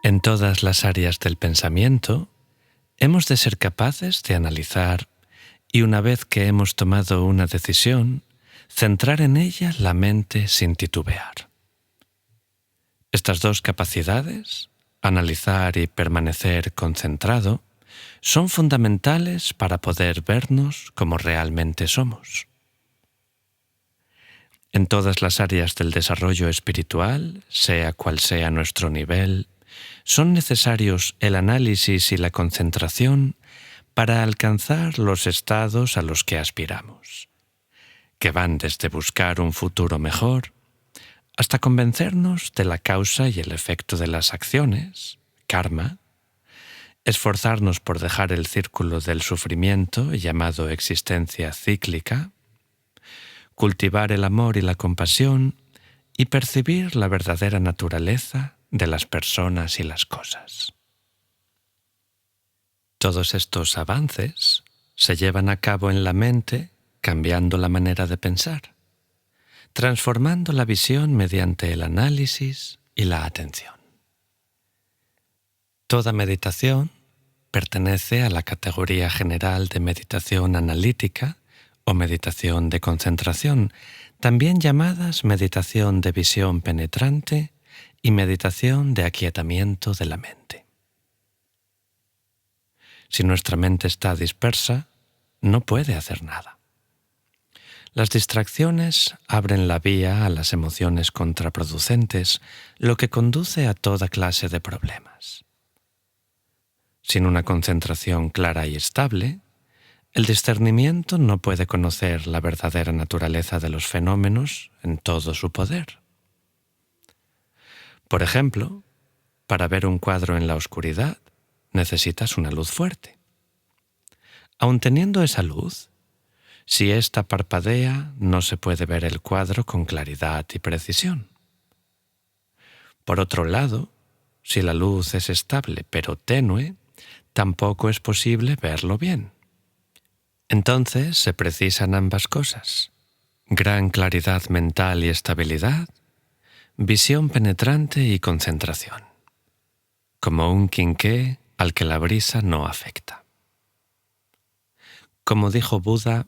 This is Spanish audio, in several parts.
En todas las áreas del pensamiento, hemos de ser capaces de analizar y una vez que hemos tomado una decisión, centrar en ella la mente sin titubear. Estas dos capacidades, analizar y permanecer concentrado, son fundamentales para poder vernos como realmente somos. En todas las áreas del desarrollo espiritual, sea cual sea nuestro nivel, son necesarios el análisis y la concentración para alcanzar los estados a los que aspiramos, que van desde buscar un futuro mejor hasta convencernos de la causa y el efecto de las acciones, karma, esforzarnos por dejar el círculo del sufrimiento llamado existencia cíclica, cultivar el amor y la compasión y percibir la verdadera naturaleza de las personas y las cosas. Todos estos avances se llevan a cabo en la mente cambiando la manera de pensar, transformando la visión mediante el análisis y la atención. Toda meditación pertenece a la categoría general de meditación analítica o meditación de concentración, también llamadas meditación de visión penetrante y meditación de aquietamiento de la mente. Si nuestra mente está dispersa, no puede hacer nada. Las distracciones abren la vía a las emociones contraproducentes, lo que conduce a toda clase de problemas. Sin una concentración clara y estable, el discernimiento no puede conocer la verdadera naturaleza de los fenómenos en todo su poder. Por ejemplo, para ver un cuadro en la oscuridad, necesitas una luz fuerte. Aun teniendo esa luz, si ésta parpadea, no se puede ver el cuadro con claridad y precisión. Por otro lado, si la luz es estable pero tenue, tampoco es posible verlo bien. Entonces se precisan ambas cosas: gran claridad mental y estabilidad, visión penetrante y concentración, como un quinqué al que la brisa no afecta. Como dijo Buda,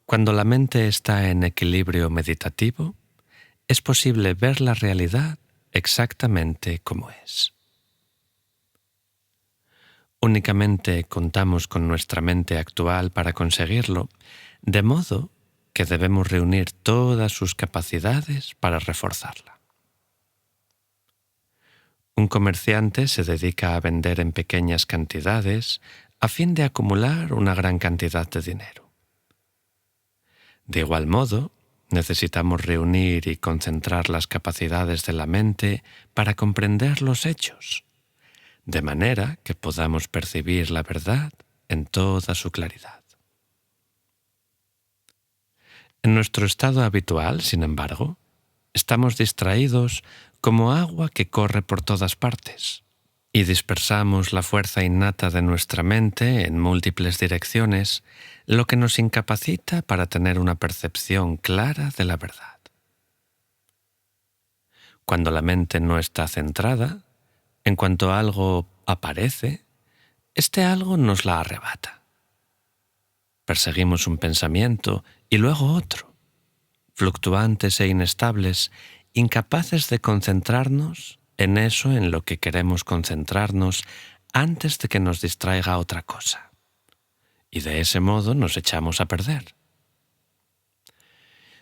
cuando la mente está en equilibrio meditativo, es posible ver la realidad exactamente como es. Únicamente contamos con nuestra mente actual para conseguirlo, de modo que debemos reunir todas sus capacidades para reforzarla. Un comerciante se dedica a vender en pequeñas cantidades a fin de acumular una gran cantidad de dinero. De igual modo, necesitamos reunir y concentrar las capacidades de la mente para comprender los hechos, de manera que podamos percibir la verdad en toda su claridad. En nuestro estado habitual, sin embargo, estamos distraídos como agua que corre por todas partes, y dispersamos la fuerza innata de nuestra mente en múltiples direcciones, lo que nos incapacita para tener una percepción clara de la verdad. Cuando la mente no está centrada, en cuanto algo aparece, este algo nos la arrebata. Perseguimos un pensamiento y luego otro, fluctuantes e inestables, incapaces de concentrarnos en eso en lo que queremos concentrarnos antes de que nos distraiga otra cosa. Y de ese modo nos echamos a perder.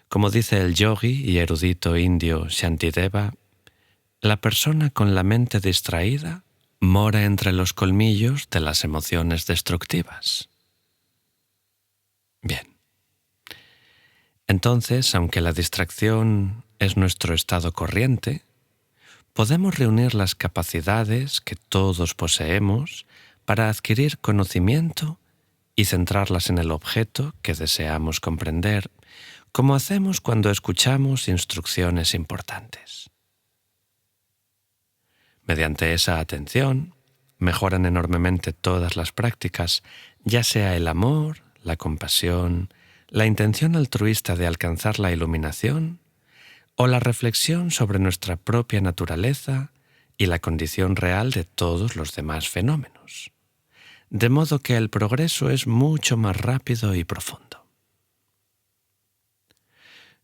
Como dice el yogi y erudito indio Shantideva, la persona con la mente distraída mora entre los colmillos de las emociones destructivas. Bien. Entonces, aunque la distracción es nuestro estado corriente, podemos reunir las capacidades que todos poseemos para adquirir conocimiento y centrarlas en el objeto que deseamos comprender, como hacemos cuando escuchamos instrucciones importantes. Mediante esa atención, mejoran enormemente todas las prácticas, ya sea el amor, la compasión, la intención altruista de alcanzar la iluminación o la reflexión sobre nuestra propia naturaleza y la condición real de todos los demás fenómenos, de modo que el progreso es mucho más rápido y profundo.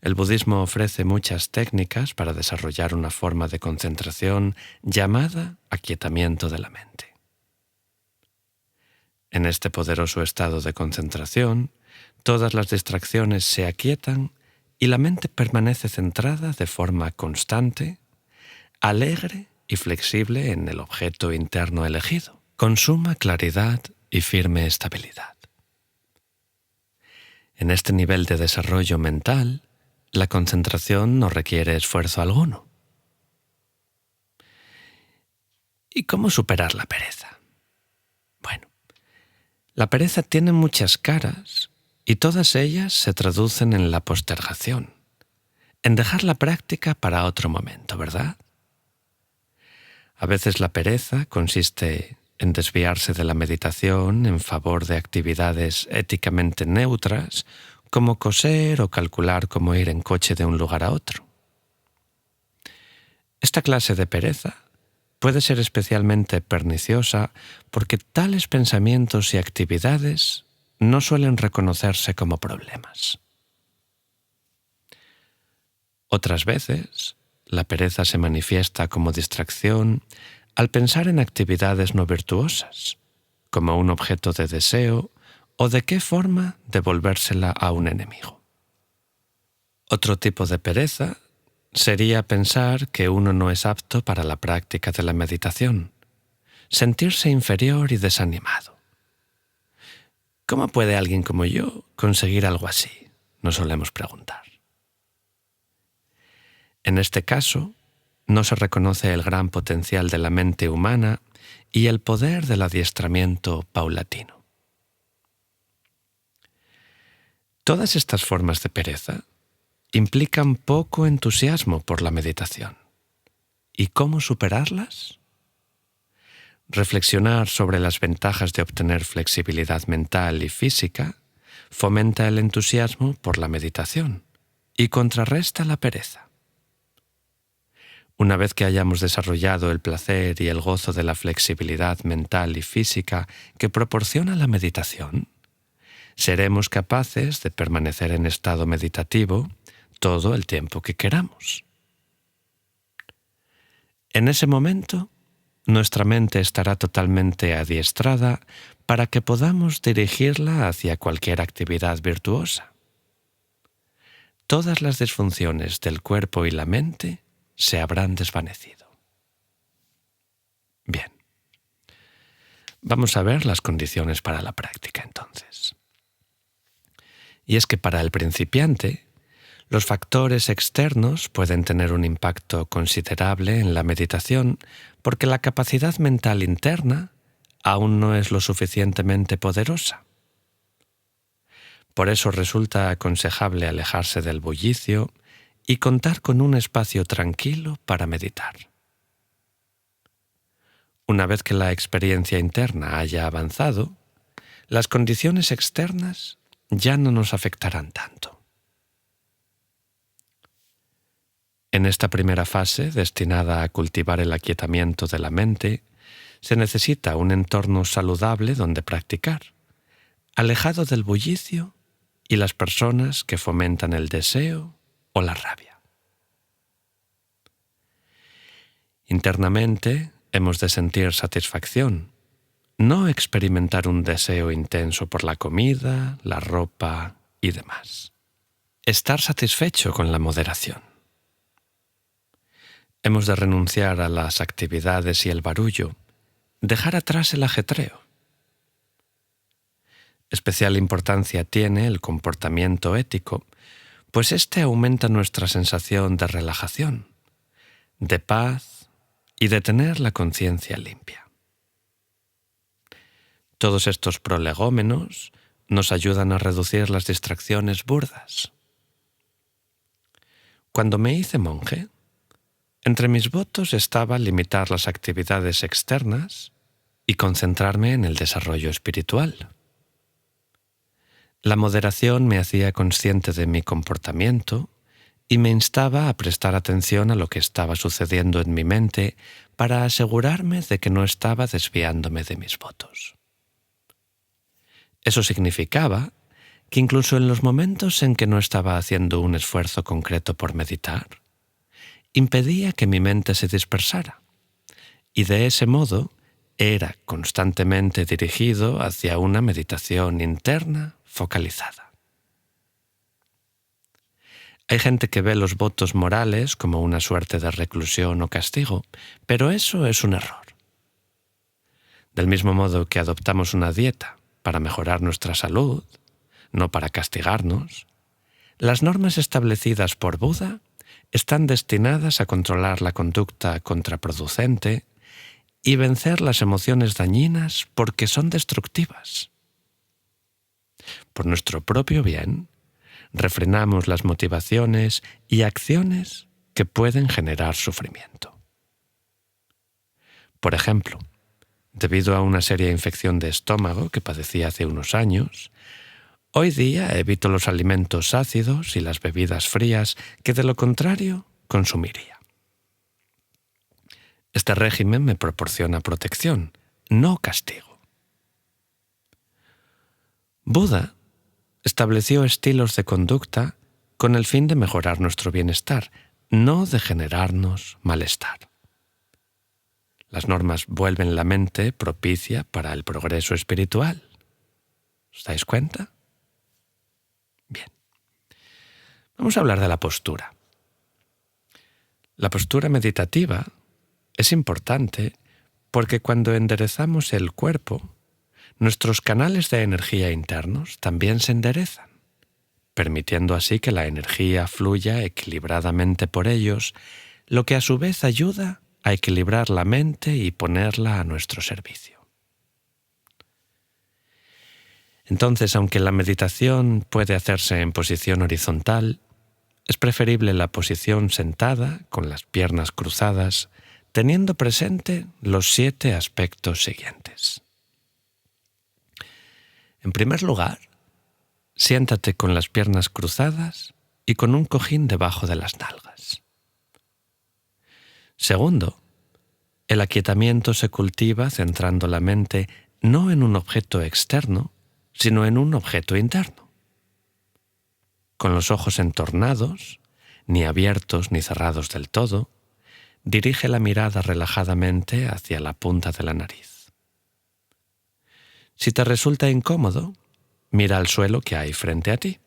El budismo ofrece muchas técnicas para desarrollar una forma de concentración llamada aquietamiento de la mente. En este poderoso estado de concentración, todas las distracciones se aquietan y la mente permanece centrada de forma constante, alegre y flexible en el objeto interno elegido, con suma claridad y firme estabilidad. En este nivel de desarrollo mental, la concentración no requiere esfuerzo alguno. ¿Y cómo superar la pereza? Bueno, la pereza tiene muchas caras y todas ellas se traducen en la postergación, en dejar la práctica para otro momento, ¿verdad? A veces la pereza consiste en desviarse de la meditación en favor de actividades éticamente neutras, como coser o calcular cómo ir en coche de un lugar a otro. Esta clase de pereza puede ser especialmente perniciosa porque tales pensamientos y actividades no suelen reconocerse como problemas. Otras veces, la pereza se manifiesta como distracción al pensar en actividades no virtuosas, como un objeto de deseo o de qué forma devolvérsela a un enemigo. Otro tipo de pereza sería pensar que uno no es apto para la práctica de la meditación, sentirse inferior y desanimado. ¿Cómo puede alguien como yo conseguir algo así?, nos solemos preguntar. En este caso, no se reconoce el gran potencial de la mente humana y el poder del adiestramiento paulatino. Todas estas formas de pereza implican poco entusiasmo por la meditación. ¿Y cómo superarlas? Reflexionar sobre las ventajas de obtener flexibilidad mental y física fomenta el entusiasmo por la meditación y contrarresta la pereza. Una vez que hayamos desarrollado el placer y el gozo de la flexibilidad mental y física que proporciona la meditación, seremos capaces de permanecer en estado meditativo todo el tiempo que queramos. En ese momento, nuestra mente estará totalmente adiestrada para que podamos dirigirla hacia cualquier actividad virtuosa. Todas las disfunciones del cuerpo y la mente se habrán desvanecido. Bien, vamos a ver las condiciones para la práctica entonces. Y es que para el principiante, los factores externos pueden tener un impacto considerable en la meditación porque la capacidad mental interna aún no es lo suficientemente poderosa. Por eso resulta aconsejable alejarse del bullicio y contar con un espacio tranquilo para meditar. Una vez que la experiencia interna haya avanzado, las condiciones externas ya no nos afectarán tanto. En esta primera fase, destinada a cultivar el aquietamiento de la mente, se necesita un entorno saludable donde practicar, alejado del bullicio y las personas que fomentan el deseo o la rabia. Internamente hemos de sentir satisfacción, no experimentar un deseo intenso por la comida, la ropa y demás. Estar satisfecho con la moderación. Hemos de renunciar a las actividades y el barullo, dejar atrás el ajetreo. Especial importancia tiene el comportamiento ético, pues este aumenta nuestra sensación de relajación, de paz y de tener la conciencia limpia. Todos estos prolegómenos nos ayudan a reducir las distracciones burdas. Cuando me hice monje, entre mis votos estaba limitar las actividades externas y concentrarme en el desarrollo espiritual. La moderación me hacía consciente de mi comportamiento y me instaba a prestar atención a lo que estaba sucediendo en mi mente para asegurarme de que no estaba desviándome de mis votos. Eso significaba que incluso en los momentos en que no estaba haciendo un esfuerzo concreto por meditar, impedía que mi mente se dispersara, y de ese modo era constantemente dirigido hacia una meditación interna focalizada. Hay gente que ve los votos morales como una suerte de reclusión o castigo, pero eso es un error. Del mismo modo que adoptamos una dieta para mejorar nuestra salud, no para castigarnos, las normas establecidas por Buda están destinadas a controlar la conducta contraproducente y vencer las emociones dañinas porque son destructivas. Por nuestro propio bien, refrenamos las motivaciones y acciones que pueden generar sufrimiento. Por ejemplo, debido a una seria infección de estómago que padecí hace unos años, hoy día evito los alimentos ácidos y las bebidas frías que de lo contrario consumiría. Este régimen me proporciona protección, no castigo. Buda estableció estilos de conducta con el fin de mejorar nuestro bienestar, no de generarnos malestar. Las normas vuelven la mente propicia para el progreso espiritual. ¿Os dais cuenta? Bien. Vamos a hablar de la postura. La postura meditativa es importante porque cuando enderezamos el cuerpo, nuestros canales de energía internos también se enderezan, permitiendo así que la energía fluya equilibradamente por ellos, lo que a su vez ayuda a equilibrar la mente y ponerla a nuestro servicio. Entonces, aunque la meditación puede hacerse en posición horizontal, es preferible la posición sentada con las piernas cruzadas, teniendo presente los 7 aspectos siguientes. En primer lugar, siéntate con las piernas cruzadas y con un cojín debajo de las nalgas. Segundo, el aquietamiento se cultiva centrando la mente no en un objeto externo, sino en un objeto interno. Con los ojos entornados, ni abiertos ni cerrados del todo, dirige la mirada relajadamente hacia la punta de la nariz. Si te resulta incómodo, mira al suelo que hay frente a ti.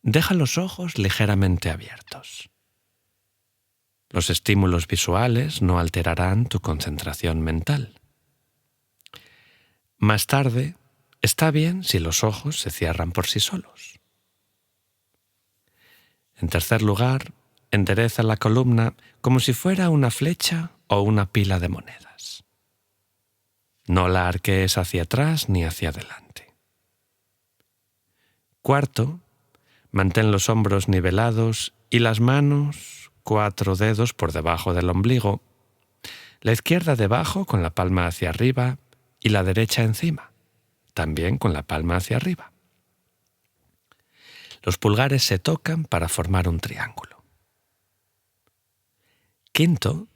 Deja los ojos ligeramente abiertos. Los estímulos visuales no alterarán tu concentración mental. Más tarde, está bien si los ojos se cierran por sí solos. En tercer lugar, endereza la columna como si fuera una flecha o una pila de monedas. No la arquees hacia atrás ni hacia adelante. Cuarto, mantén los hombros nivelados y las manos 4 dedos por debajo del ombligo, la izquierda debajo con la palma hacia arriba y la derecha encima, también con la palma hacia arriba. Los pulgares se tocan para formar un triángulo. Quinto,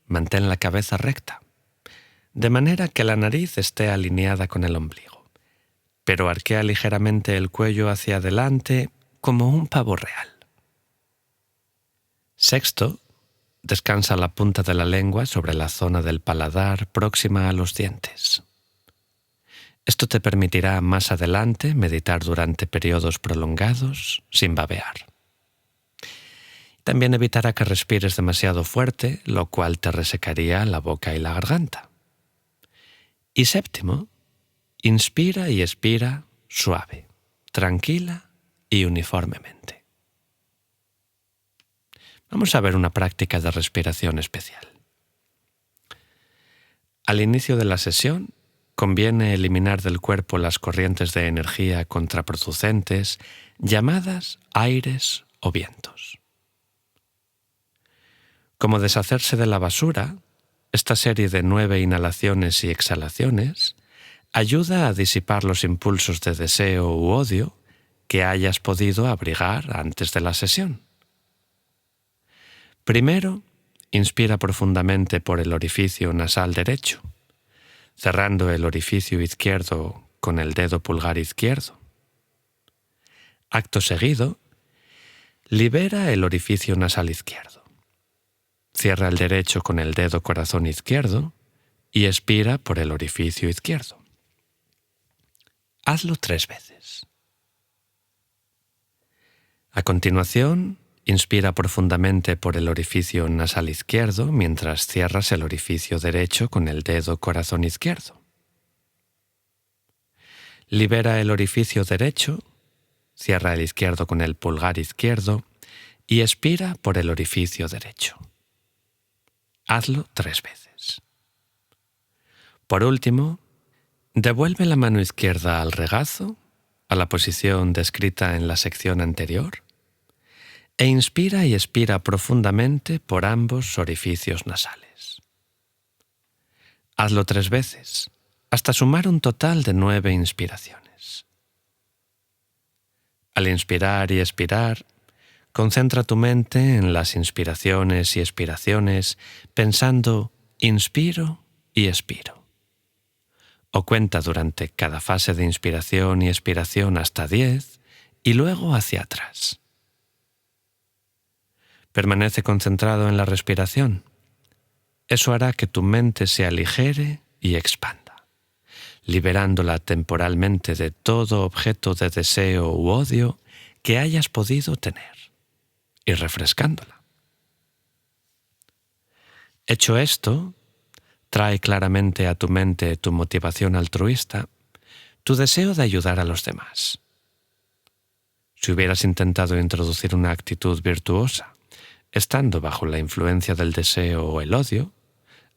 mantén la cabeza recta, de manera que la nariz esté alineada con el ombligo, pero arquea ligeramente el cuello hacia adelante como un pavo real. Sexto, descansa la punta de la lengua sobre la zona del paladar próxima a los dientes. Esto te permitirá más adelante meditar durante periodos prolongados sin babear. También evitará que respires demasiado fuerte, lo cual te resecaría la boca y la garganta. Y séptimo, inspira y expira suave, tranquila y uniformemente. Vamos a ver una práctica de respiración especial. Al inicio de la sesión, conviene eliminar del cuerpo las corrientes de energía contraproducentes llamadas aires o vientos. Como deshacerse de la basura, esta serie de 9 inhalaciones y exhalaciones ayuda a disipar los impulsos de deseo u odio que hayas podido abrigar antes de la sesión. Primero, inspira profundamente por el orificio nasal derecho, cerrando el orificio izquierdo con el dedo pulgar izquierdo. Acto seguido, libera el orificio nasal izquierdo. Cierra el derecho con el dedo corazón izquierdo y expira por el orificio izquierdo. Hazlo 3 veces. A continuación, inspira profundamente por el orificio nasal izquierdo mientras cierras el orificio derecho con el dedo corazón izquierdo. Libera el orificio derecho, cierra el izquierdo con el pulgar izquierdo y expira por el orificio derecho. Hazlo 3 veces. Por último, devuelve la mano izquierda al regazo, a la posición descrita en la sección anterior, e inspira y expira profundamente por ambos orificios nasales. Hazlo 3 veces, hasta sumar un total de 9 inspiraciones. Al inspirar y expirar, concentra tu mente en las inspiraciones y expiraciones, pensando inspiro y expiro. O cuenta durante cada fase de inspiración y expiración hasta 10 y luego hacia atrás. Permanece concentrado en la respiración. Eso hará que tu mente se aligere y expanda, liberándola temporalmente de todo objeto de deseo u odio que hayas podido tener y refrescándola. Hecho esto, trae claramente a tu mente tu motivación altruista, tu deseo de ayudar a los demás. Si hubieras intentado introducir una actitud virtuosa, estando bajo la influencia del deseo o el odio,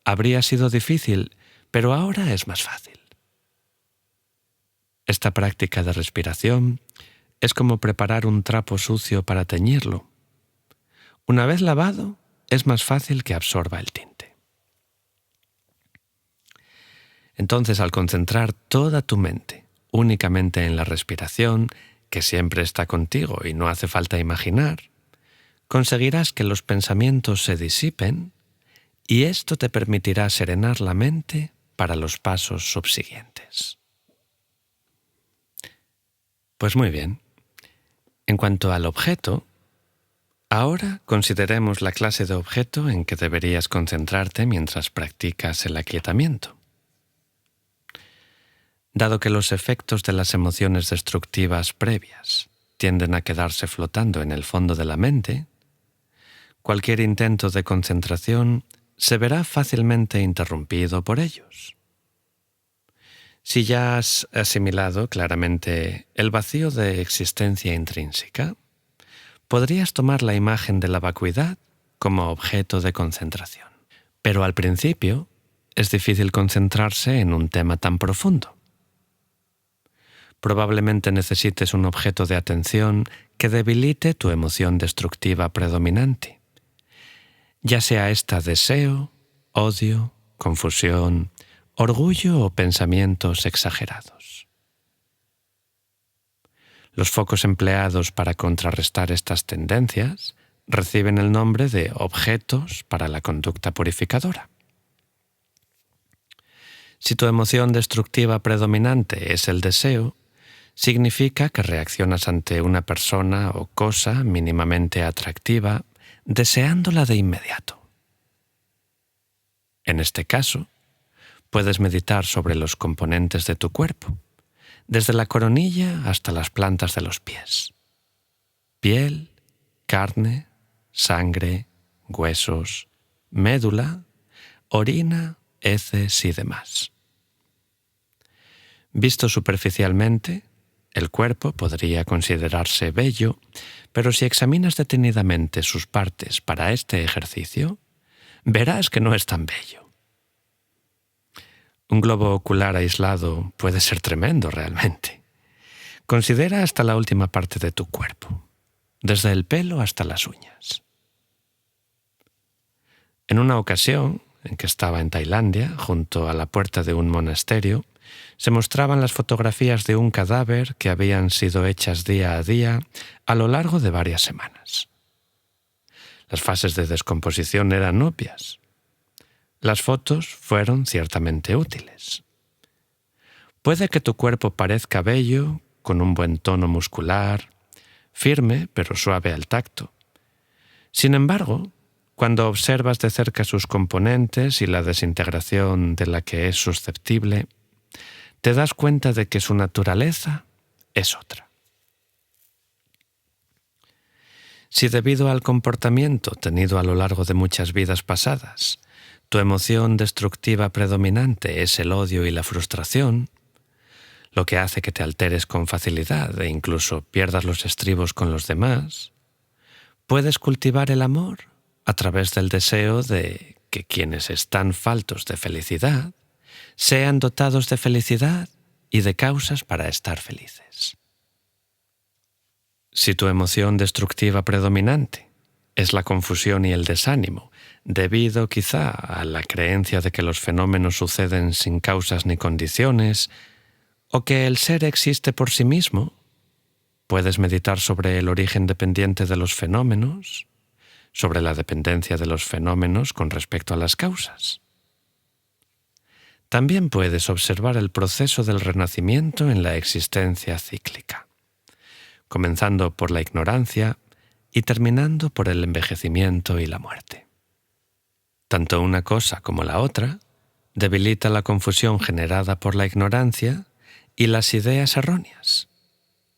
habría sido difícil, pero ahora es más fácil. Esta práctica de respiración es como preparar un trapo sucio para teñirlo. Una vez lavado, es más fácil que absorba el tinte. Entonces, al concentrar toda tu mente únicamente en la respiración, que siempre está contigo y no hace falta imaginar, conseguirás que los pensamientos se disipen y esto te permitirá serenar la mente para los pasos subsiguientes. Pues muy bien. En cuanto al objeto, ahora consideremos la clase de objeto en que deberías concentrarte mientras practicas el aquietamiento. Dado que los efectos de las emociones destructivas previas tienden a quedarse flotando en el fondo de la mente, cualquier intento de concentración se verá fácilmente interrumpido por ellos. Si ya has asimilado claramente el vacío de existencia intrínseca, podrías tomar la imagen de la vacuidad como objeto de concentración. Pero al principio es difícil concentrarse en un tema tan profundo. Probablemente necesites un objeto de atención que debilite tu emoción destructiva predominante, ya sea esta deseo, odio, confusión, orgullo o pensamientos exagerados. Los focos empleados para contrarrestar estas tendencias reciben el nombre de objetos para la conducta purificadora. Si tu emoción destructiva predominante es el deseo, significa que reaccionas ante una persona o cosa mínimamente atractiva, deseándola de inmediato. En este caso, puedes meditar sobre los componentes de tu cuerpo, desde la coronilla hasta las plantas de los pies. Piel, carne, sangre, huesos, médula, orina, heces y demás. Visto superficialmente, el cuerpo podría considerarse bello, pero si examinas detenidamente sus partes para este ejercicio, verás que no es tan bello. Un globo ocular aislado puede ser tremendo realmente. Considera hasta la última parte de tu cuerpo, desde el pelo hasta las uñas. En una ocasión, en que estaba en Tailandia, junto a la puerta de un monasterio, se mostraban las fotografías de un cadáver que habían sido hechas día a día a lo largo de varias semanas. Las fases de descomposición eran obvias. Las fotos fueron ciertamente útiles. Puede que tu cuerpo parezca bello, con un buen tono muscular, firme pero suave al tacto. Sin embargo, cuando observas de cerca sus componentes y la desintegración de la que es susceptible, te das cuenta de que su naturaleza es otra. Si debido al comportamiento tenido a lo largo de muchas vidas pasadas, tu emoción destructiva predominante es el odio y la frustración, lo que hace que te alteres con facilidad e incluso pierdas los estribos con los demás, puedes cultivar el amor a través del deseo de que quienes están faltos de felicidad sean dotados de felicidad y de causas para estar felices. Si tu emoción destructiva predominante es la confusión y el desánimo, debido quizá a la creencia de que los fenómenos suceden sin causas ni condiciones, o que el ser existe por sí mismo, puedes meditar sobre el origen dependiente de los fenómenos, sobre la dependencia de los fenómenos con respecto a las causas. También puedes observar el proceso del renacimiento en la existencia cíclica, comenzando por la ignorancia y terminando por el envejecimiento y la muerte. Tanto una cosa como la otra debilita la confusión generada por la ignorancia y las ideas erróneas,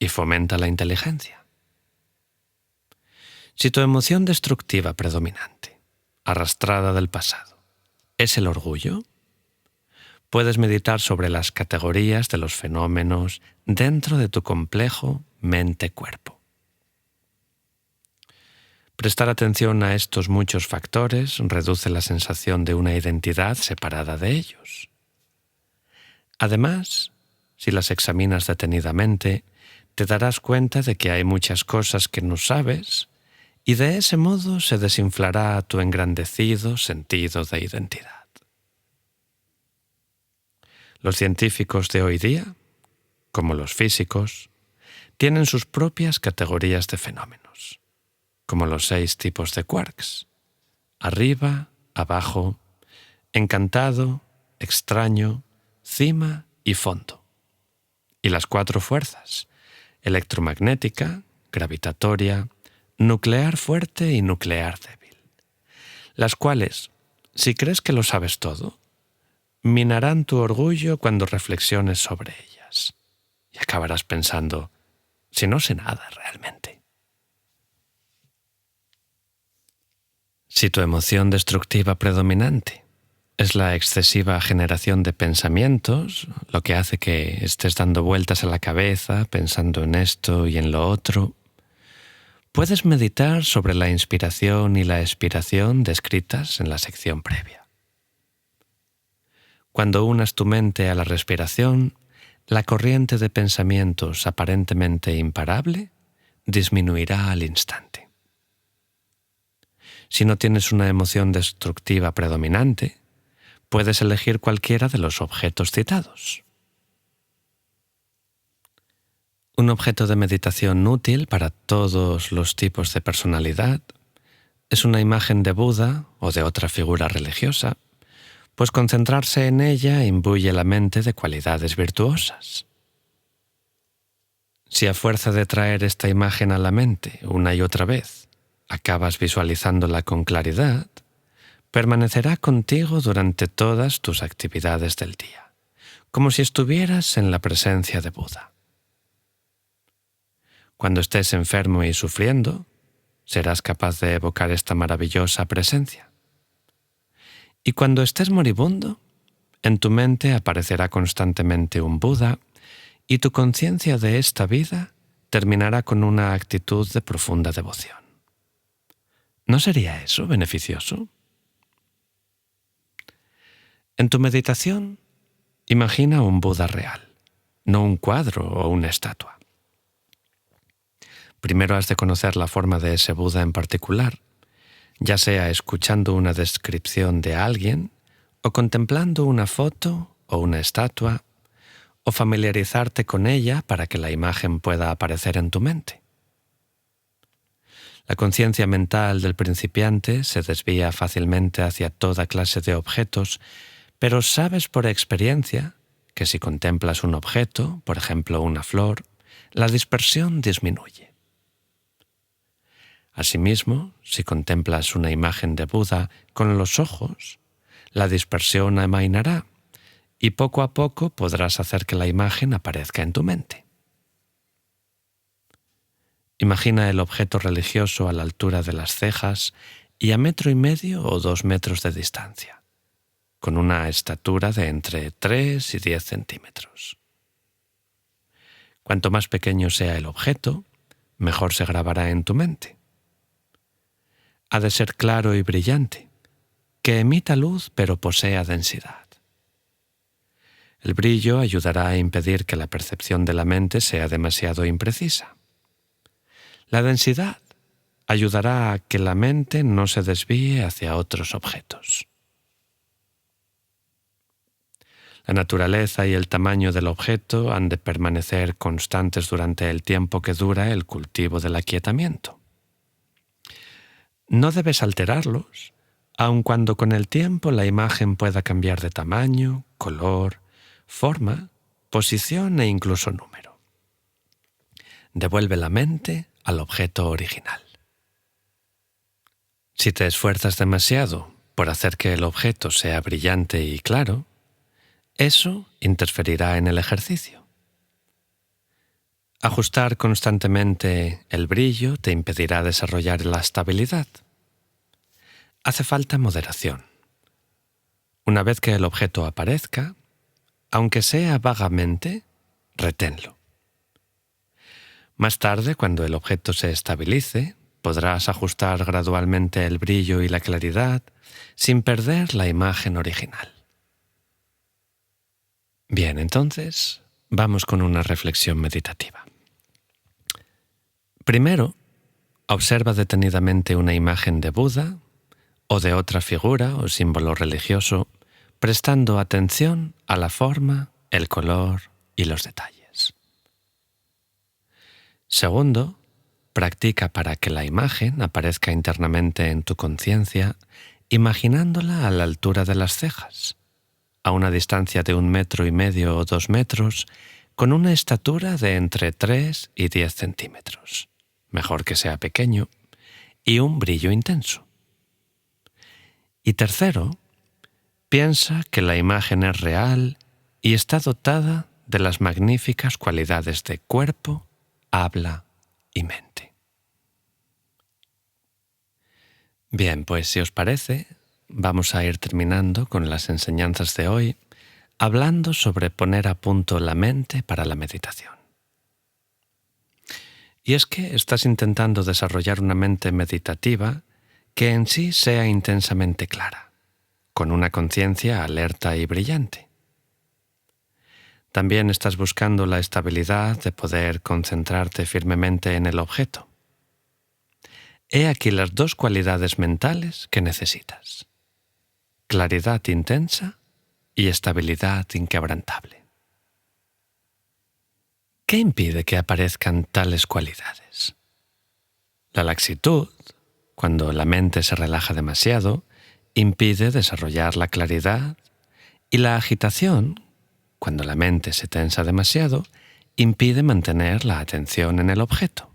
y fomenta la inteligencia. Si tu emoción destructiva predominante, arrastrada del pasado, es el orgullo, puedes meditar sobre las categorías de los fenómenos dentro de tu complejo mente-cuerpo. Prestar atención a estos muchos factores reduce la sensación de una identidad separada de ellos. Además, si las examinas detenidamente, te darás cuenta de que hay muchas cosas que no sabes y de ese modo se desinflará tu engrandecido sentido de identidad. Los científicos de hoy día, como los físicos, tienen sus propias categorías de fenómenos, como los 6 tipos de quarks: arriba, abajo, encantado, extraño, cima y fondo. Y las 4 fuerzas: electromagnética, gravitatoria, nuclear fuerte y nuclear débil, las cuales, si crees que lo sabes todo, minarán tu orgullo cuando reflexiones sobre ellas, y acabarás pensando, si no sé nada realmente. Si tu emoción destructiva predominante es la excesiva generación de pensamientos, lo que hace que estés dando vueltas a la cabeza, pensando en esto y en lo otro, puedes meditar sobre la inspiración y la expiración descritas en la sección previa. Cuando unas tu mente a la respiración, la corriente de pensamientos aparentemente imparable disminuirá al instante. Si no tienes una emoción destructiva predominante, puedes elegir cualquiera de los objetos citados. Un objeto de meditación útil para todos los tipos de personalidad es una imagen de Buda o de otra figura religiosa, pues concentrarse en ella imbuye la mente de cualidades virtuosas. Si a fuerza de traer esta imagen a la mente una y otra vez, acabas visualizándola con claridad, permanecerá contigo durante todas tus actividades del día, como si estuvieras en la presencia de Buda. Cuando estés enfermo y sufriendo, serás capaz de evocar esta maravillosa presencia. Y cuando estés moribundo, en tu mente aparecerá constantemente un Buda y tu conciencia de esta vida terminará con una actitud de profunda devoción. ¿No sería eso beneficioso? En tu meditación, imagina un Buda real, no un cuadro o una estatua. Primero has de conocer la forma de ese Buda en particular, ya sea escuchando una descripción de alguien o contemplando una foto o una estatua, o familiarizarte con ella para que la imagen pueda aparecer en tu mente. La conciencia mental del principiante se desvía fácilmente hacia toda clase de objetos, pero sabes por experiencia que si contemplas un objeto, por ejemplo una flor, la dispersión disminuye. Asimismo, si contemplas una imagen de Buda con los ojos, la dispersión amainará y poco a poco podrás hacer que la imagen aparezca en tu mente. Imagina el objeto religioso a la altura de las cejas y a 1,5 metros o 2 metros de distancia, con una estatura de entre 3 y 10 centímetros. Cuanto más pequeño sea el objeto, mejor se grabará en tu mente. Ha de ser claro y brillante, que emita luz pero posea densidad. El brillo ayudará a impedir que la percepción de la mente sea demasiado imprecisa. La densidad ayudará a que la mente no se desvíe hacia otros objetos. La naturaleza y el tamaño del objeto han de permanecer constantes durante el tiempo que dura el cultivo del aquietamiento. No debes alterarlos, aun cuando con el tiempo la imagen pueda cambiar de tamaño, color, forma, posición e incluso número. Devuelve la mente al objeto original. Si te esfuerzas demasiado por hacer que el objeto sea brillante y claro, eso interferirá en el ejercicio. Ajustar constantemente el brillo te impedirá desarrollar la estabilidad. Hace falta moderación. Una vez que el objeto aparezca, aunque sea vagamente, reténlo. Más tarde, cuando el objeto se estabilice, podrás ajustar gradualmente el brillo y la claridad sin perder la imagen original. Bien, entonces, vamos con una reflexión meditativa. Primero, observa detenidamente una imagen de Buda o de otra figura o símbolo religioso, prestando atención a la forma, el color y los detalles. Segundo, practica para que la imagen aparezca internamente en tu conciencia, imaginándola a la altura de las cejas, a una distancia de 1,5 metros o 2 metros, con una estatura de entre 3 y 10 centímetros, mejor que sea pequeño, y un brillo intenso. Y tercero, piensa que la imagen es real y está dotada de las magníficas cualidades de cuerpo, habla y mente. Bien, pues si os parece, vamos a ir terminando con las enseñanzas de hoy, hablando sobre poner a punto la mente para la meditación. Y es que estás intentando desarrollar una mente meditativa que en sí sea intensamente clara, con una conciencia alerta y brillante. También estás buscando la estabilidad de poder concentrarte firmemente en el objeto. He aquí las 2 cualidades mentales que necesitas: claridad intensa y estabilidad inquebrantable. ¿Qué impide que aparezcan tales cualidades? La laxitud, cuando la mente se relaja demasiado, impide desarrollar la claridad, y la agitación, cuando la mente se tensa demasiado, impide mantener la atención en el objeto.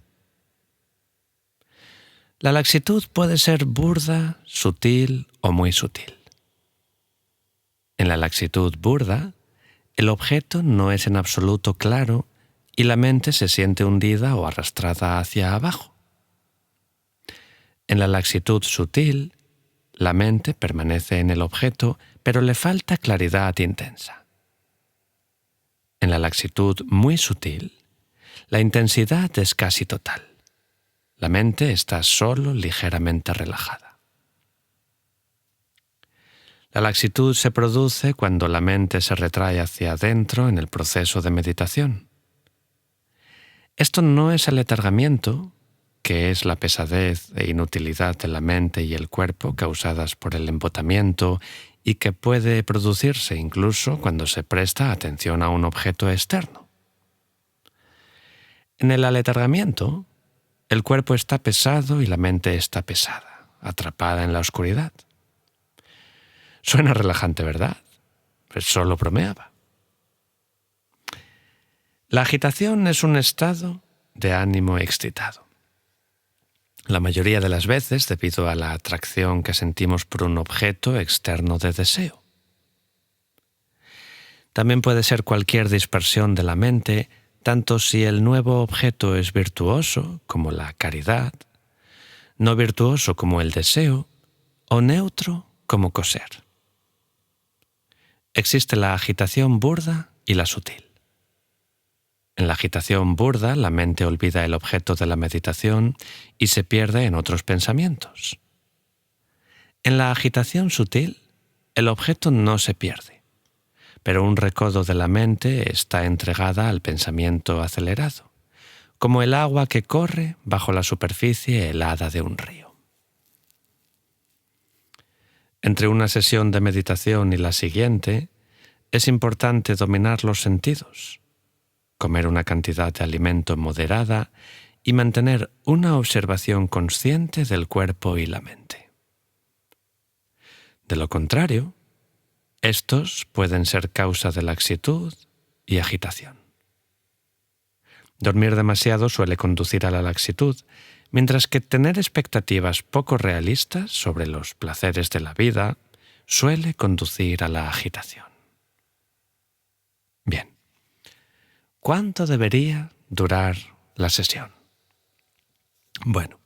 La laxitud puede ser burda, sutil o muy sutil. En la laxitud burda, el objeto no es en absoluto claro y la mente se siente hundida o arrastrada hacia abajo. En la laxitud sutil, la mente permanece en el objeto, pero le falta claridad intensa. En la laxitud muy sutil, la intensidad es casi total. La mente está solo ligeramente relajada. La laxitud se produce cuando la mente se retrae hacia adentro en el proceso de meditación. Esto no es aletargamiento, que es la pesadez e inutilidad de la mente y el cuerpo causadas por el embotamiento y que puede producirse incluso cuando se presta atención a un objeto externo. En el aletargamiento, el cuerpo está pesado y la mente está pesada, atrapada en la oscuridad. Suena relajante, ¿verdad? Pues solo bromeaba. La agitación es un estado de ánimo excitado. La mayoría de las veces debido a la atracción que sentimos por un objeto externo de deseo. También puede ser cualquier dispersión de la mente, tanto si el nuevo objeto es virtuoso, como la caridad, no virtuoso como el deseo, o neutro como coser. Existe la agitación burda y la sutil. En la agitación burda, la mente olvida el objeto de la meditación y se pierde en otros pensamientos. En la agitación sutil, el objeto no se pierde, pero un recodo de la mente está entregada al pensamiento acelerado, como el agua que corre bajo la superficie helada de un río. Entre una sesión de meditación y la siguiente, es importante dominar los sentidos, comer una cantidad de alimento moderada y mantener una observación consciente del cuerpo y la mente. De lo contrario, estos pueden ser causa de laxitud y agitación. Dormir demasiado suele conducir a la laxitud, mientras que tener expectativas poco realistas sobre los placeres de la vida suele conducir a la agitación. Bien. ¿Cuánto debería durar la sesión? Bueno,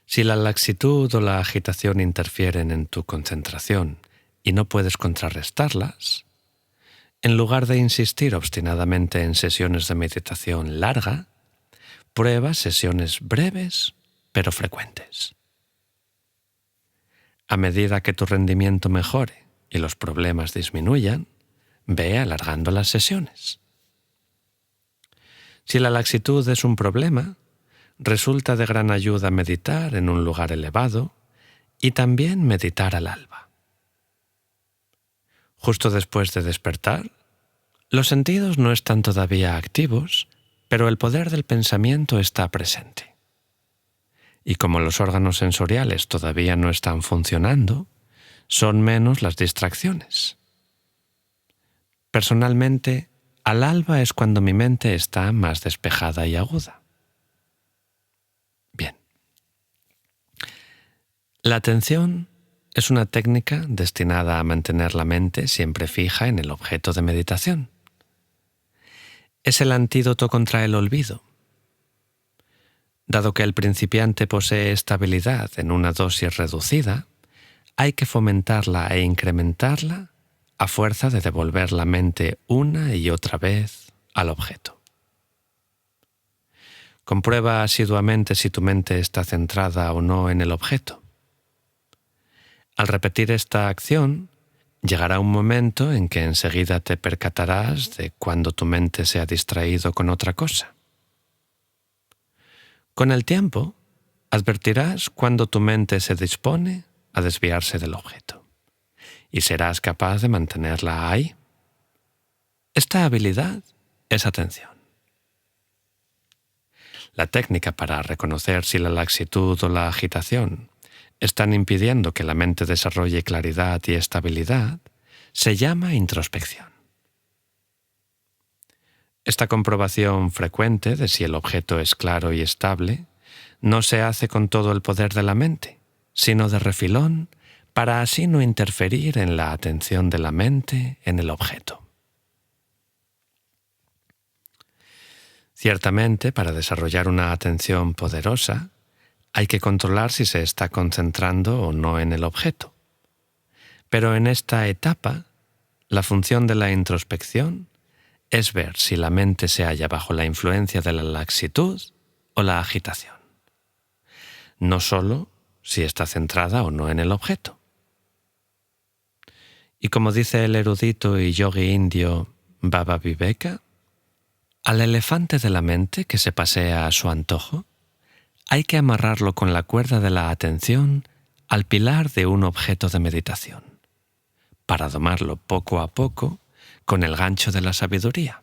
si la laxitud o la agitación interfieren en tu concentración y no puedes contrarrestarlas, en lugar de insistir obstinadamente en sesiones de meditación larga, prueba sesiones breves pero frecuentes. A medida que tu rendimiento mejore y los problemas disminuyan, ve alargando las sesiones. Si la laxitud es un problema, resulta de gran ayuda meditar en un lugar elevado y también meditar al alba. Justo después de despertar, los sentidos no están todavía activos, pero el poder del pensamiento está presente. Y como los órganos sensoriales todavía no están funcionando, son menos las distracciones. Personalmente, al alba es cuando mi mente está más despejada y aguda. Bien. La atención es una técnica destinada a mantener la mente siempre fija en el objeto de meditación. Es el antídoto contra el olvido. Dado que el principiante posee estabilidad en una dosis reducida, hay que fomentarla e incrementarla a fuerza de devolver la mente una y otra vez al objeto. Comprueba asiduamente si tu mente está centrada o no en el objeto. Al repetir esta acción, llegará un momento en que enseguida te percatarás de cuando tu mente se ha distraído con otra cosa. Con el tiempo, advertirás cuando tu mente se dispone a desviarse del objeto. Y serás capaz de mantenerla ahí. Esta habilidad es atención. La técnica para reconocer si la laxitud o la agitación están impidiendo que la mente desarrolle claridad y estabilidad se llama introspección. Esta comprobación frecuente de si el objeto es claro y estable no se hace con todo el poder de la mente, sino de refilón, para así no interferir en la atención de la mente en el objeto. Ciertamente, para desarrollar una atención poderosa, hay que controlar si se está concentrando o no en el objeto. Pero en esta etapa, la función de la introspección es ver si la mente se halla bajo la influencia de la laxitud o la agitación. No solo si está centrada o no en el objeto. Y como dice el erudito y yogi indio Baba Viveka, al elefante de la mente que se pasea a su antojo, hay que amarrarlo con la cuerda de la atención al pilar de un objeto de meditación, para domarlo poco a poco con el gancho de la sabiduría.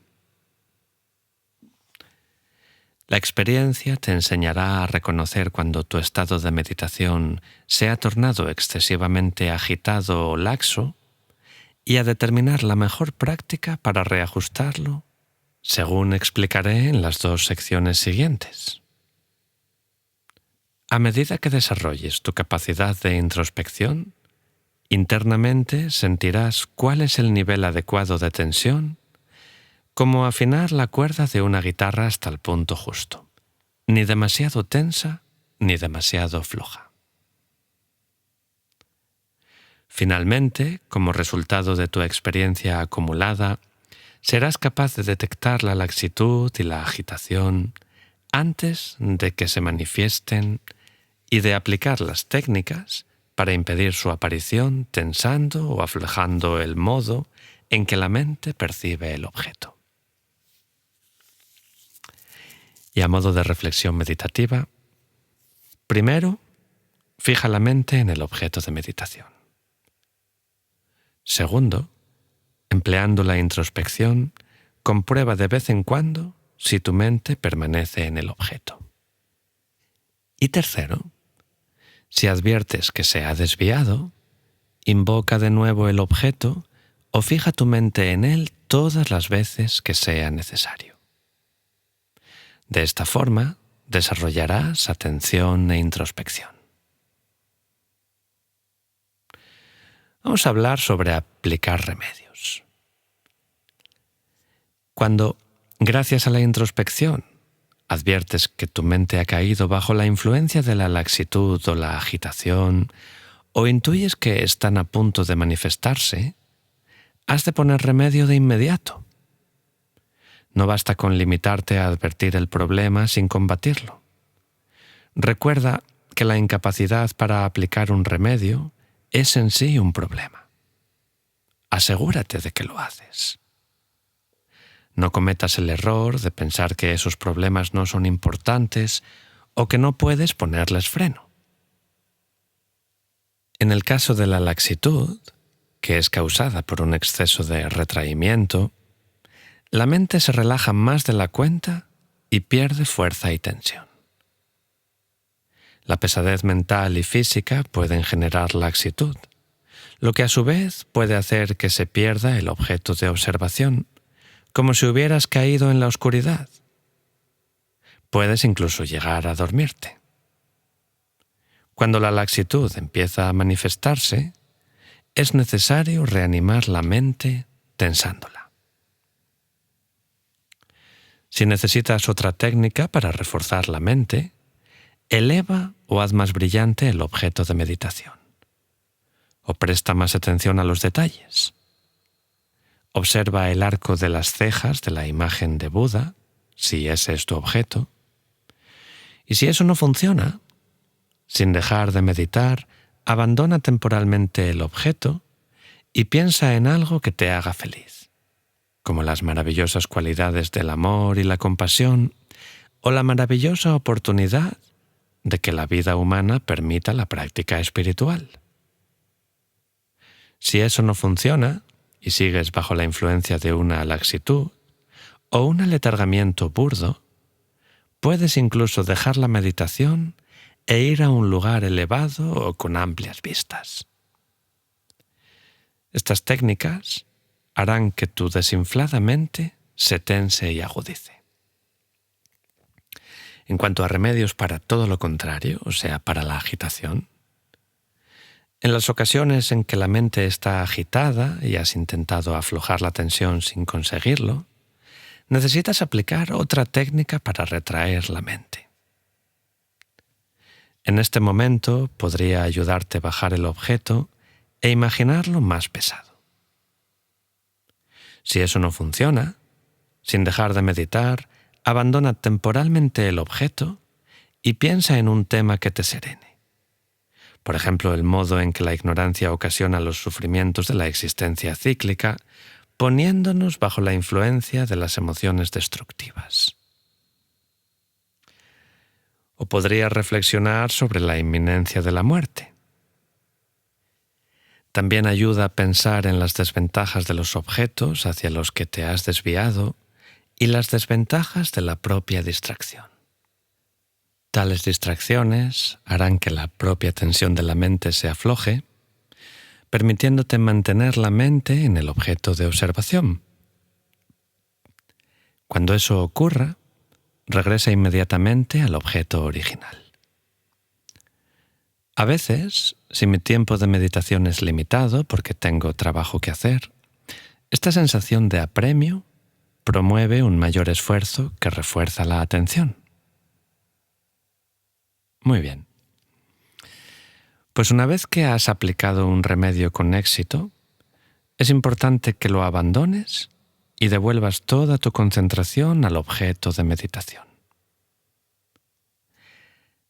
La experiencia te enseñará a reconocer cuando tu estado de meditación se ha tornado excesivamente agitado o laxo y a determinar la mejor práctica para reajustarlo, según explicaré en las 2 secciones siguientes. A medida que desarrolles tu capacidad de introspección, internamente sentirás cuál es el nivel adecuado de tensión, como afinar la cuerda de una guitarra hasta el punto justo, ni demasiado tensa ni demasiado floja. Finalmente, como resultado de tu experiencia acumulada, serás capaz de detectar la laxitud y la agitación antes de que se manifiesten y de aplicar las técnicas para impedir su aparición tensando o aflojando el modo en que la mente percibe el objeto. Y a modo de reflexión meditativa, primero, fija la mente en el objeto de meditación. Segundo, empleando la introspección, comprueba de vez en cuando si tu mente permanece en el objeto. Y tercero, si adviertes que se ha desviado, invoca de nuevo el objeto o fija tu mente en él todas las veces que sea necesario. De esta forma, desarrollarás atención e introspección. Vamos a hablar sobre aplicar remedios. Cuando, gracias a la introspección, adviertes que tu mente ha caído bajo la influencia de la laxitud o la agitación, o intuyes que están a punto de manifestarse, has de poner remedio de inmediato. No basta con limitarte a advertir el problema sin combatirlo. Recuerda que la incapacidad para aplicar un remedio es en sí un problema. Asegúrate de que lo haces. No cometas el error de pensar que esos problemas no son importantes o que no puedes ponerles freno. En el caso de la laxitud, que es causada por un exceso de retraimiento, la mente se relaja más de la cuenta y pierde fuerza y tensión. La pesadez mental y física pueden generar laxitud, lo que a su vez puede hacer que se pierda el objeto de observación, como si hubieras caído en la oscuridad. Puedes incluso llegar a dormirte. Cuando la laxitud empieza a manifestarse, es necesario reanimar la mente tensándola. Si necesitas otra técnica para reforzar la mente, eleva o haz más brillante el objeto de meditación. O presta más atención a los detalles. Observa el arco de las cejas de la imagen de Buda, si ese es tu objeto. Y si eso no funciona, sin dejar de meditar, abandona temporalmente el objeto y piensa en algo que te haga feliz, como las maravillosas cualidades del amor y la compasión, o la maravillosa oportunidad de que la vida humana permita la práctica espiritual. Si eso no funciona, y sigues bajo la influencia de una laxitud o un aletargamiento burdo, puedes incluso dejar la meditación e ir a un lugar elevado o con amplias vistas. Estas técnicas harán que tu desinflada mente se tense y agudice. En cuanto a remedios para todo lo contrario, o sea, para la agitación, en las ocasiones en que la mente está agitada y has intentado aflojar la tensión sin conseguirlo, necesitas aplicar otra técnica para retraer la mente. En este momento podría ayudarte a bajar el objeto e imaginarlo más pesado. Si eso no funciona, sin dejar de meditar, abandona temporalmente el objeto y piensa en un tema que te serene. Por ejemplo, el modo en que la ignorancia ocasiona los sufrimientos de la existencia cíclica, poniéndonos bajo la influencia de las emociones destructivas. O podría reflexionar sobre la inminencia de la muerte. También ayuda a pensar en las desventajas de los objetos hacia los que te has desviado y las desventajas de la propia distracción. Tales distracciones harán que la propia tensión de la mente se afloje, permitiéndote mantener la mente en el objeto de observación. Cuando eso ocurra, regresa inmediatamente al objeto original. A veces, si mi tiempo de meditación es limitado porque tengo trabajo que hacer, esta sensación de apremio promueve un mayor esfuerzo que refuerza la atención. Muy bien. Pues una vez que has aplicado un remedio con éxito, es importante que lo abandones y devuelvas toda tu concentración al objeto de meditación.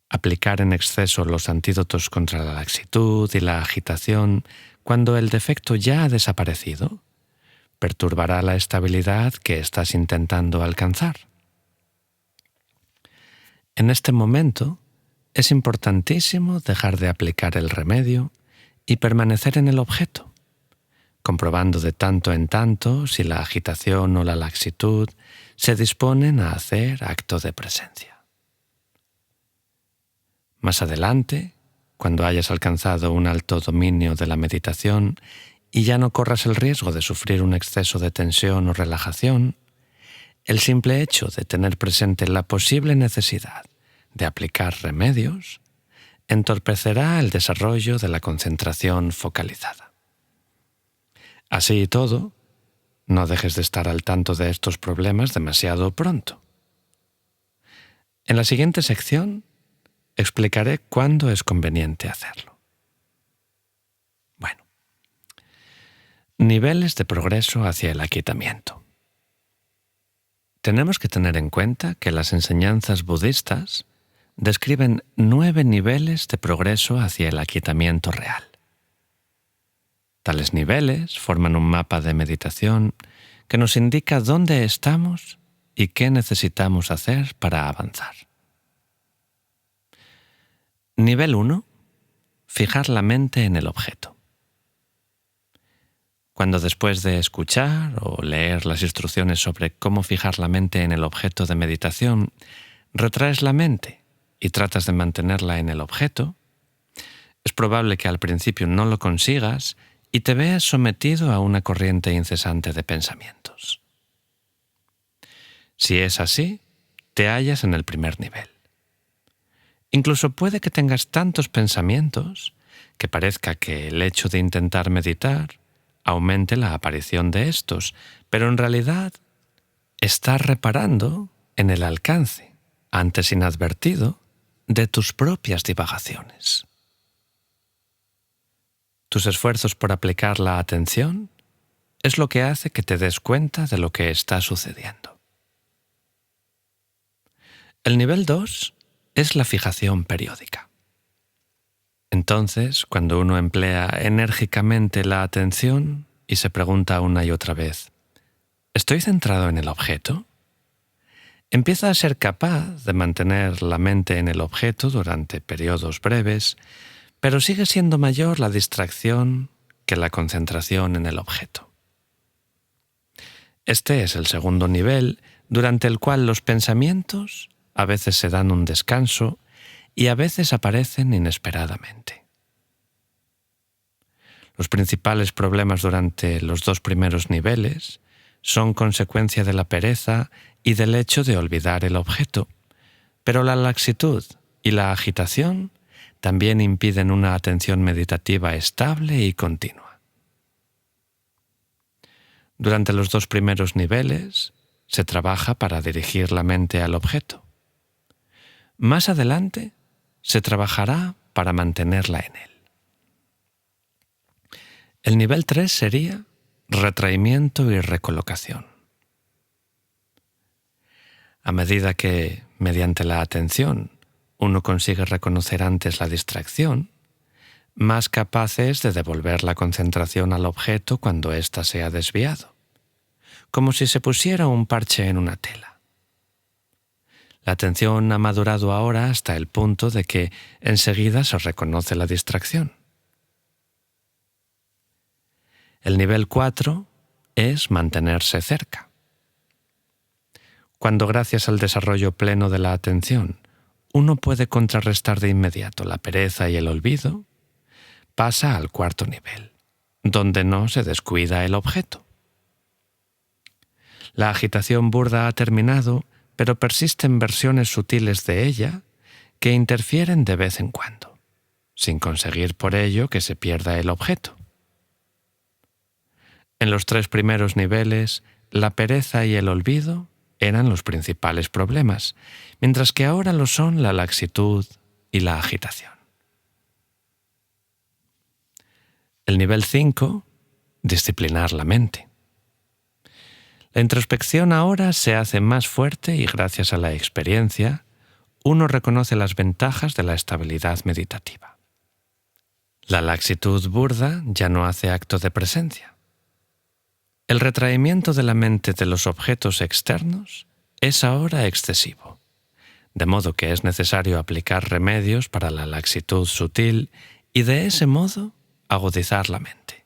Aplicar en exceso los antídotos contra la laxitud y la agitación cuando el defecto ya ha desaparecido perturbará la estabilidad que estás intentando alcanzar. En este momento, es importantísimo dejar de aplicar el remedio y permanecer en el objeto, comprobando de tanto en tanto si la agitación o la laxitud se disponen a hacer acto de presencia. Más adelante, cuando hayas alcanzado un alto dominio de la meditación y ya no corras el riesgo de sufrir un exceso de tensión o relajación, el simple hecho de tener presente la posible necesidad de aplicar remedios entorpecerá el desarrollo de la concentración focalizada. Así y todo, no dejes de estar al tanto de estos problemas demasiado pronto. En la siguiente sección, explicaré cuándo es conveniente hacerlo. Bueno, niveles de progreso hacia el aquietamiento. Tenemos que tener en cuenta que las enseñanzas budistas describen 9 niveles de progreso hacia el aquietamiento real. Tales niveles forman un mapa de meditación que nos indica dónde estamos y qué necesitamos hacer para avanzar. Nivel 1. Fijar la mente en el objeto. Cuando después de escuchar o leer las instrucciones sobre cómo fijar la mente en el objeto de meditación, retraes la mente y tratas de mantenerla en el objeto, es probable que al principio no lo consigas y te veas sometido a una corriente incesante de pensamientos. Si es así, te hallas en el primer nivel. Incluso puede que tengas tantos pensamientos que parezca que el hecho de intentar meditar aumente la aparición de estos, pero en realidad estás reparando en el alcance, antes inadvertido, de tus propias divagaciones. Tus esfuerzos por aplicar la atención es lo que hace que te des cuenta de lo que está sucediendo. El nivel 2 es la fijación periódica. Entonces, cuando uno emplea enérgicamente la atención y se pregunta una y otra vez, ¿estoy centrado en el objeto? Empieza a ser capaz de mantener la mente en el objeto durante periodos breves, pero sigue siendo mayor la distracción que la concentración en el objeto. Este es el segundo nivel, durante el cual los pensamientos a veces se dan un descanso y a veces aparecen inesperadamente. Los principales problemas durante los 2 primeros niveles son consecuencia de la pereza y del hecho de olvidar el objeto, pero la laxitud y la agitación también impiden una atención meditativa estable y continua. Durante los 2 primeros niveles se trabaja para dirigir la mente al objeto. Más adelante se trabajará para mantenerla en él. El nivel 3 sería retraimiento y recolocación. A medida que, mediante la atención, uno consigue reconocer antes la distracción, más capaz es de devolver la concentración al objeto cuando ésta se ha desviado, como si se pusiera un parche en una tela. La atención ha madurado ahora hasta el punto de que enseguida se reconoce la distracción. El nivel 4 es mantenerse cerca. Cuando gracias al desarrollo pleno de la atención uno puede contrarrestar de inmediato la pereza y el olvido, pasa al cuarto nivel, donde no se descuida el objeto. La agitación burda ha terminado, pero persisten versiones sutiles de ella que interfieren de vez en cuando, sin conseguir por ello que se pierda el objeto. En los 3 primeros niveles, la pereza y el olvido eran los principales problemas, mientras que ahora lo son la laxitud y la agitación. El nivel 5, disciplinar la mente. La introspección ahora se hace más fuerte y gracias a la experiencia, uno reconoce las ventajas de la estabilidad meditativa. La laxitud burda ya no hace acto de presencia. El retraimiento de la mente de los objetos externos es ahora excesivo, de modo que es necesario aplicar remedios para la laxitud sutil y de ese modo agudizar la mente.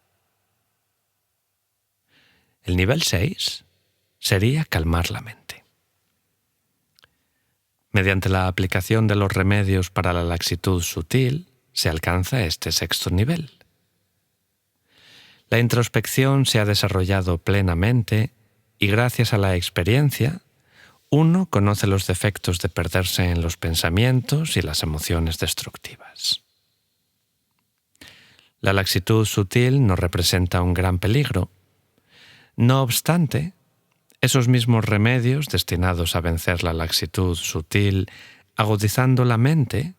El nivel 6 sería calmar la mente. Mediante la aplicación de los remedios para la laxitud sutil se alcanza este 6º nivel. La introspección se ha desarrollado plenamente y gracias a la experiencia, uno conoce los defectos de perderse en los pensamientos y las emociones destructivas. La laxitud sutil no representa un gran peligro. No obstante, esos mismos remedios destinados a vencer la laxitud sutil, agudizando la mente,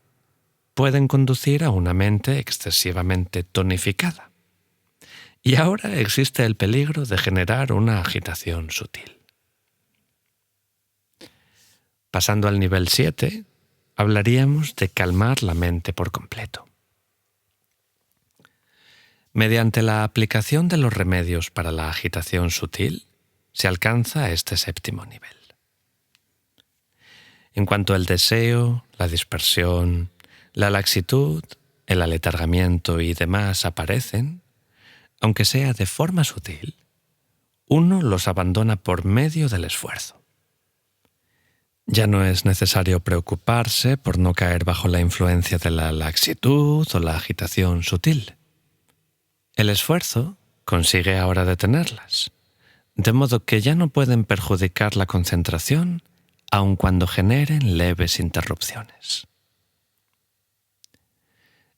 pueden conducir a una mente excesivamente tonificada. Y ahora existe el peligro de generar una agitación sutil. Pasando al nivel 7, hablaríamos de calmar la mente por completo. Mediante la aplicación de los remedios para la agitación sutil, se alcanza este 7º nivel. En cuanto al deseo, la dispersión, la laxitud, el aletargamiento y demás aparecen, aunque sea de forma sutil, uno los abandona por medio del esfuerzo. Ya no es necesario preocuparse por no caer bajo la influencia de la laxitud o la agitación sutil. El esfuerzo consigue ahora detenerlas, de modo que ya no pueden perjudicar la concentración aun cuando generen leves interrupciones.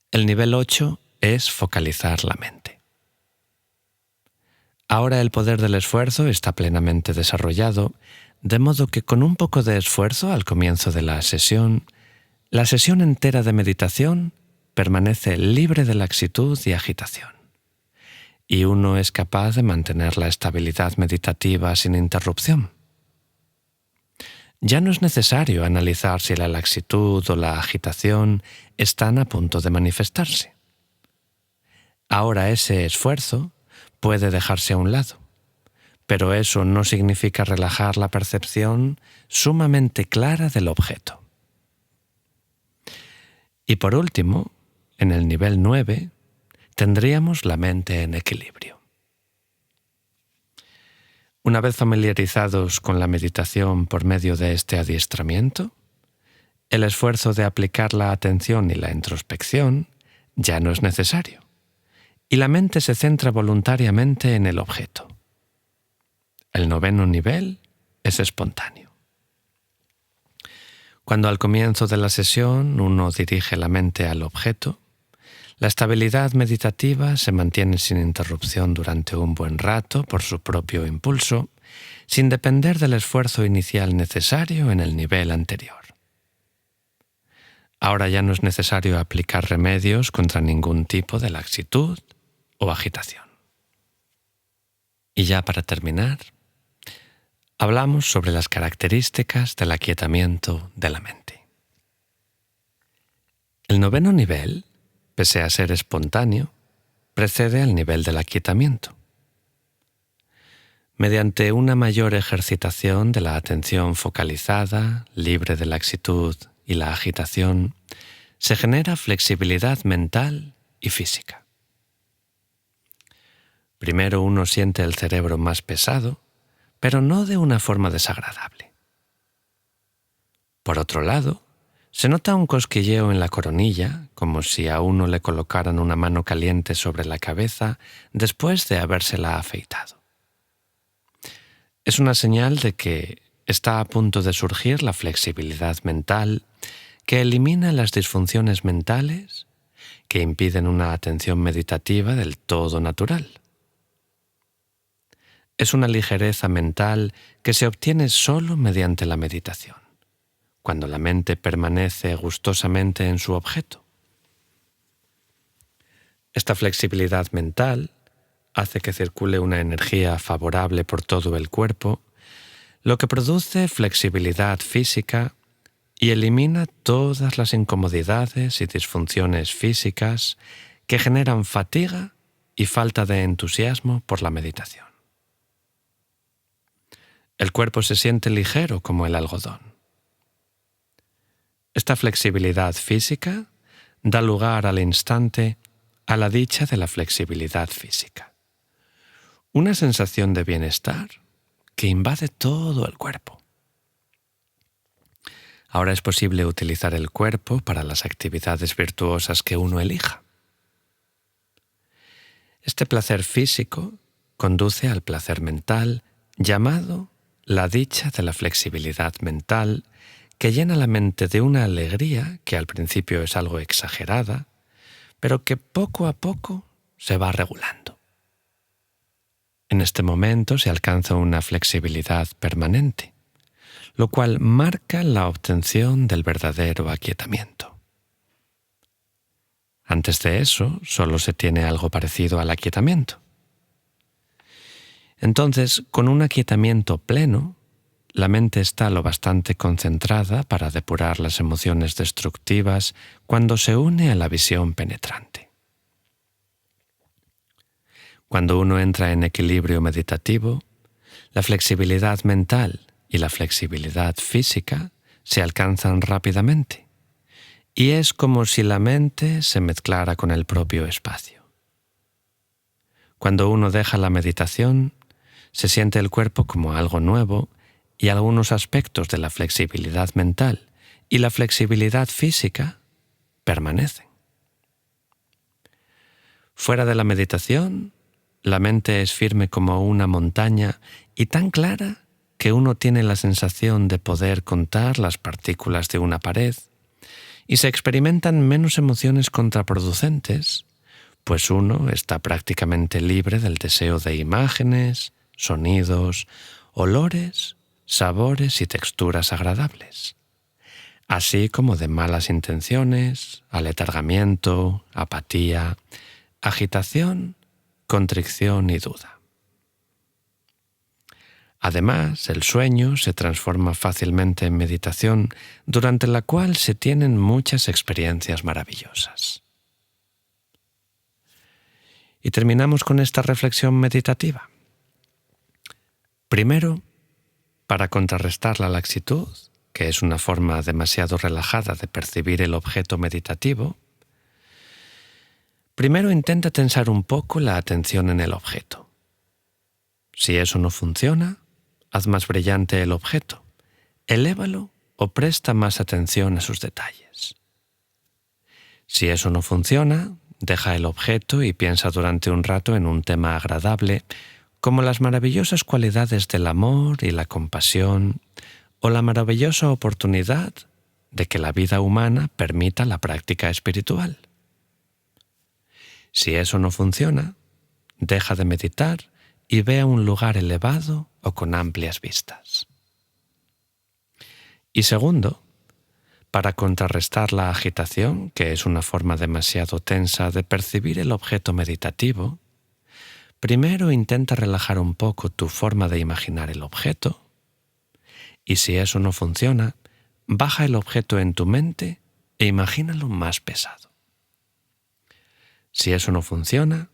El nivel 8 es focalizar la mente. Ahora el poder del esfuerzo está plenamente desarrollado, de modo que con un poco de esfuerzo al comienzo de la sesión entera de meditación permanece libre de laxitud y agitación, y uno es capaz de mantener la estabilidad meditativa sin interrupción. Ya no es necesario analizar si la laxitud o la agitación están a punto de manifestarse. Ahora ese esfuerzo puede dejarse a un lado, pero eso no significa relajar la percepción sumamente clara del objeto. Y por último, en el nivel 9, tendríamos la mente en equilibrio. Una vez familiarizados con la meditación por medio de este adiestramiento, el esfuerzo de aplicar la atención y la introspección ya no es necesario, y la mente se centra voluntariamente en el objeto. El 9º nivel es espontáneo. Cuando al comienzo de la sesión uno dirige la mente al objeto, la estabilidad meditativa se mantiene sin interrupción durante un buen rato por su propio impulso, sin depender del esfuerzo inicial necesario en el nivel anterior. Ahora ya no es necesario aplicar remedios contra ningún tipo de laxitud o agitación. Y ya para terminar, hablamos sobre las características del aquietamiento de la mente. El 9º nivel, pese a ser espontáneo, precede al nivel del aquietamiento. Mediante una mayor ejercitación de la atención focalizada, libre de laxitud y la agitación, se genera flexibilidad mental y física. Primero uno siente el cerebro más pesado, pero no de una forma desagradable. Por otro lado, se nota un cosquilleo en la coronilla, como si a uno le colocaran una mano caliente sobre la cabeza después de habérsela afeitado. Es una señal de que está a punto de surgir la flexibilidad mental que elimina las disfunciones mentales que impiden una atención meditativa del todo natural. Es una ligereza mental que se obtiene solo mediante la meditación, cuando la mente permanece gustosamente en su objeto. Esta flexibilidad mental hace que circule una energía favorable por todo el cuerpo, lo que produce flexibilidad física y elimina todas las incomodidades y disfunciones físicas que generan fatiga y falta de entusiasmo por la meditación. El cuerpo se siente ligero como el algodón. Esta flexibilidad física da lugar al instante a la dicha de la flexibilidad física. Una sensación de bienestar que invade todo el cuerpo. Ahora es posible utilizar el cuerpo para las actividades virtuosas que uno elija. Este placer físico conduce al placer mental llamado la dicha de la flexibilidad mental, que llena la mente de una alegría que al principio es algo exagerada, pero que poco a poco se va regulando. En este momento se alcanza una flexibilidad permanente, lo cual marca la obtención del verdadero aquietamiento. Antes de eso, solo se tiene algo parecido al aquietamiento. Entonces, con un aquietamiento pleno, la mente está lo bastante concentrada para depurar las emociones destructivas cuando se une a la visión penetrante. Cuando uno entra en equilibrio meditativo, la flexibilidad mental y la flexibilidad física se alcanzan rápidamente, y es como si la mente se mezclara con el propio espacio. Cuando uno deja la meditación, se siente el cuerpo como algo nuevo y algunos aspectos de la flexibilidad mental y la flexibilidad física permanecen. Fuera de la meditación, la mente es firme como una montaña y tan clara que uno tiene la sensación de poder contar las partículas de una pared y se experimentan menos emociones contraproducentes, pues uno está prácticamente libre del deseo de imágenes, sonidos, olores, sabores y texturas agradables, así como de malas intenciones, aletargamiento, apatía, agitación, contrición y duda. Además, el sueño se transforma fácilmente en meditación, durante la cual se tienen muchas experiencias maravillosas. Y terminamos con esta reflexión meditativa. Primero, para contrarrestar la laxitud, que es una forma demasiado relajada de percibir el objeto meditativo, primero intenta tensar un poco la atención en el objeto. Si eso no funciona, haz más brillante el objeto, elévalo o presta más atención a sus detalles. Si eso no funciona, deja el objeto y piensa durante un rato en un tema agradable, como las maravillosas cualidades del amor y la compasión, o la maravillosa oportunidad de que la vida humana permita la práctica espiritual. Si eso no funciona, deja de meditar y ve a un lugar elevado o con amplias vistas. Y segundo, para contrarrestar la agitación, que es una forma demasiado tensa de percibir el objeto meditativo, primero intenta relajar un poco tu forma de imaginar el objeto, y si eso no funciona, baja el objeto en tu mente e imagínalo más pesado. Si eso no funciona,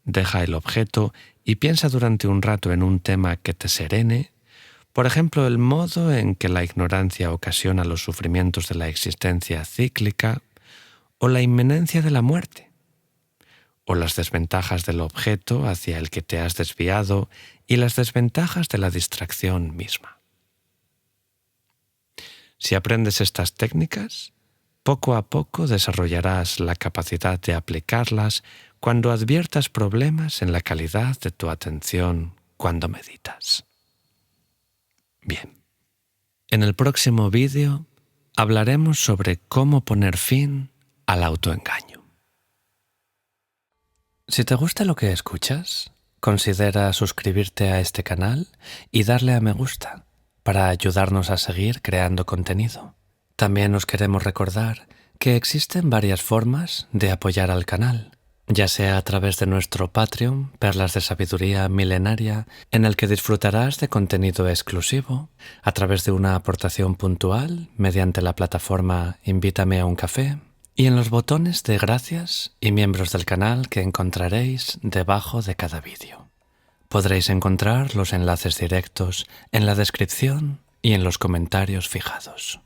deja el objeto y piensa durante un rato en un tema que te serene, por ejemplo, el modo en que la ignorancia ocasiona los sufrimientos de la existencia cíclica o la inminencia de la muerte, o las desventajas del objeto hacia el que te has desviado y las desventajas de la distracción misma. Si aprendes estas técnicas, poco a poco desarrollarás la capacidad de aplicarlas cuando adviertas problemas en la calidad de tu atención cuando meditas. Bien, en el próximo vídeo hablaremos sobre cómo poner fin al autoengaño. Si te gusta lo que escuchas, considera suscribirte a este canal y darle a me gusta para ayudarnos a seguir creando contenido. También os queremos recordar que existen varias formas de apoyar al canal, ya sea a través de nuestro Patreon, Perlas de Sabiduría Milenaria, en el que disfrutarás de contenido exclusivo, a través de una aportación puntual mediante la plataforma Invítame a un café, y en los botones de gracias y miembros del canal que encontraréis debajo de cada vídeo. Podréis encontrar los enlaces directos en la descripción y en los comentarios fijados.